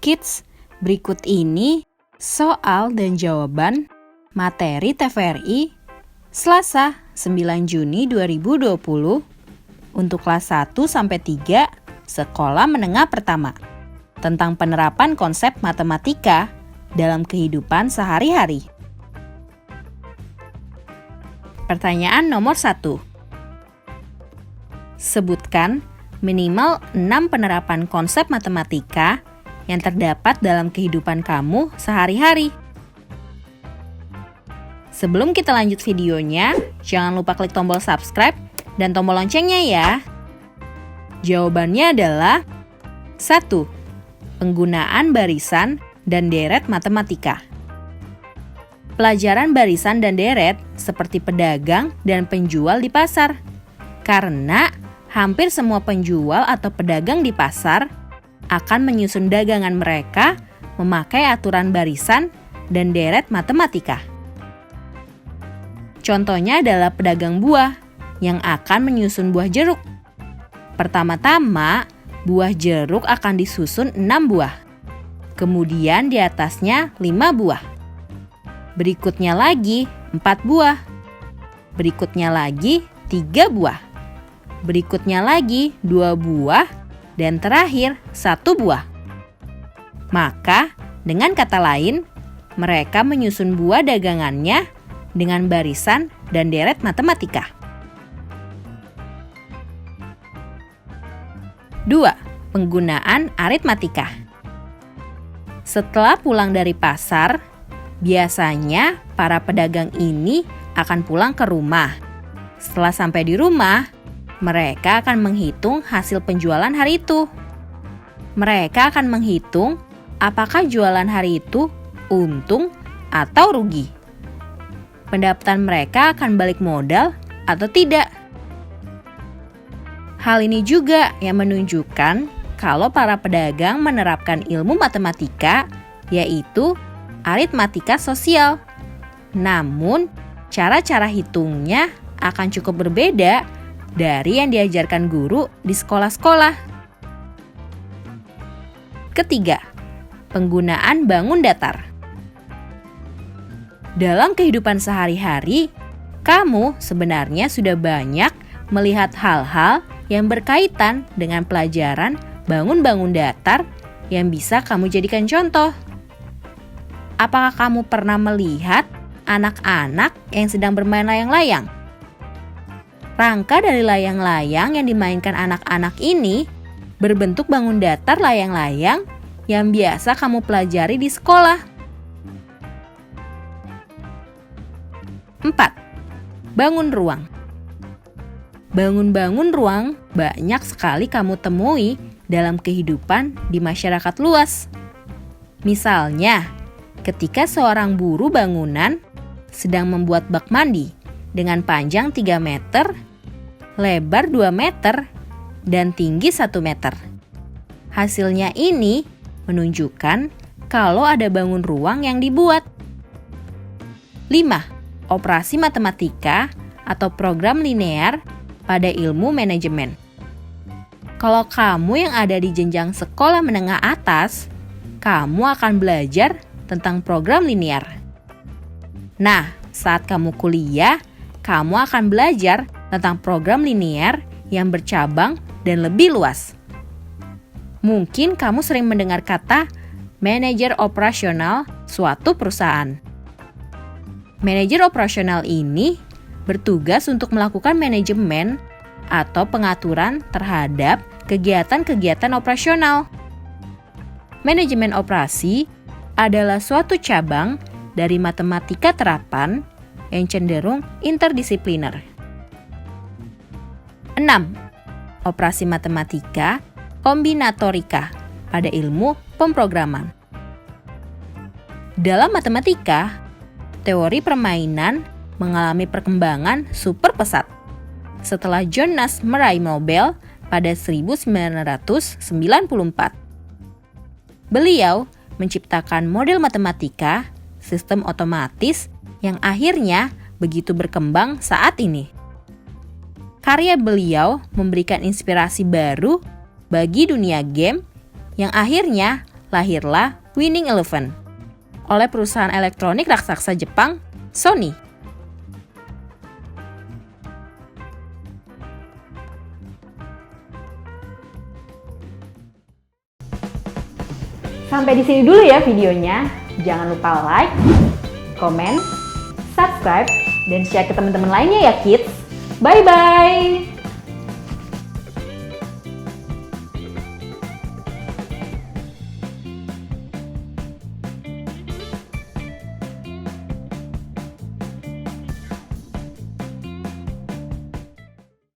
Kids, berikut ini soal dan jawaban materi TVRI Selasa 9 Juni 2020 untuk kelas 1 sampai 3 Sekolah Menengah Pertama tentang penerapan konsep matematika dalam kehidupan sehari-hari. Pertanyaan nomor 1. Sebutkan minimal 6 penerapan konsep matematika yang terdapat dalam kehidupan kamu sehari-hari. Sebelum kita lanjut videonya, jangan lupa klik tombol subscribe dan tombol loncengnya ya. Jawabannya adalah 1. Penggunaan barisan dan deret matematika. Pelajaran barisan dan deret seperti pedagang dan penjual di pasar. Karena hampir semua penjual atau pedagang di pasar akan menyusun dagangan mereka memakai aturan barisan dan deret matematika. Contohnya adalah pedagang buah yang akan menyusun buah jeruk. Pertama-tama, buah jeruk akan disusun 6 buah. Kemudian di atasnya 5 buah. Berikutnya lagi 4 buah. Berikutnya lagi 3 buah. Berikutnya lagi 2 buah, dan terakhir 1 buah. Maka, dengan kata lain, mereka menyusun buah dagangannya dengan barisan dan deret matematika. 2. Penggunaan aritmatika. Setelah pulang dari pasar, biasanya para pedagang ini akan pulang ke rumah. Setelah sampai di rumah, mereka akan menghitung hasil penjualan hari itu. Mereka akan menghitung apakah jualan hari itu untung atau rugi. Pendapatan mereka akan balik modal atau tidak. Hal ini juga yang menunjukkan kalau para pedagang menerapkan ilmu matematika, yaitu aritmatika sosial. Namun, cara-cara hitungnya akan cukup berbeda dari yang diajarkan guru di sekolah-sekolah. Ketiga, penggunaan bangun datar. Dalam kehidupan sehari-hari, kamu sebenarnya sudah banyak melihat hal-hal yang berkaitan dengan pelajaran bangun-bangun datar yang bisa kamu jadikan contoh. Apakah kamu pernah melihat anak-anak yang sedang bermain layang-layang? Rangka dari layang-layang yang dimainkan anak-anak ini berbentuk bangun datar layang-layang yang biasa kamu pelajari di sekolah. 4. Bangun ruang. Bangun-bangun ruang banyak sekali kamu temui dalam kehidupan di masyarakat luas. Misalnya, ketika seorang buruh bangunan sedang membuat bak mandi dengan panjang 3 meter, lebar 2 meter, dan tinggi 1 meter. Hasilnya ini menunjukkan kalau ada bangun ruang yang dibuat. 5. Operasi matematika atau program linear pada ilmu manajemen. Kalau kamu yang ada di jenjang sekolah menengah atas, kamu akan belajar tentang program linear. Nah, saat kamu kuliah, kamu akan belajar tentang program linear yang bercabang dan lebih luas. Mungkin kamu sering mendengar kata manajer operasional suatu perusahaan. Manajer operasional ini bertugas untuk melakukan manajemen atau pengaturan terhadap kegiatan-kegiatan operasional. Manajemen operasi adalah suatu cabang dari matematika terapan yang cenderung interdisipliner. 6. Operasi matematika kombinatorika pada ilmu pemrograman. Dalam matematika, teori permainan mengalami perkembangan super pesat setelah John Nash meraih Nobel pada 1994. Beliau menciptakan model matematika sistem otomatis yang akhirnya begitu berkembang saat ini. Karya beliau memberikan inspirasi baru bagi dunia game yang akhirnya lahirlah Winning Eleven oleh perusahaan elektronik raksasa Jepang, Sony. Sampai di sini dulu ya videonya. Jangan lupa like, komen, subscribe, dan share ke teman-teman lainnya ya kids. Bye-bye!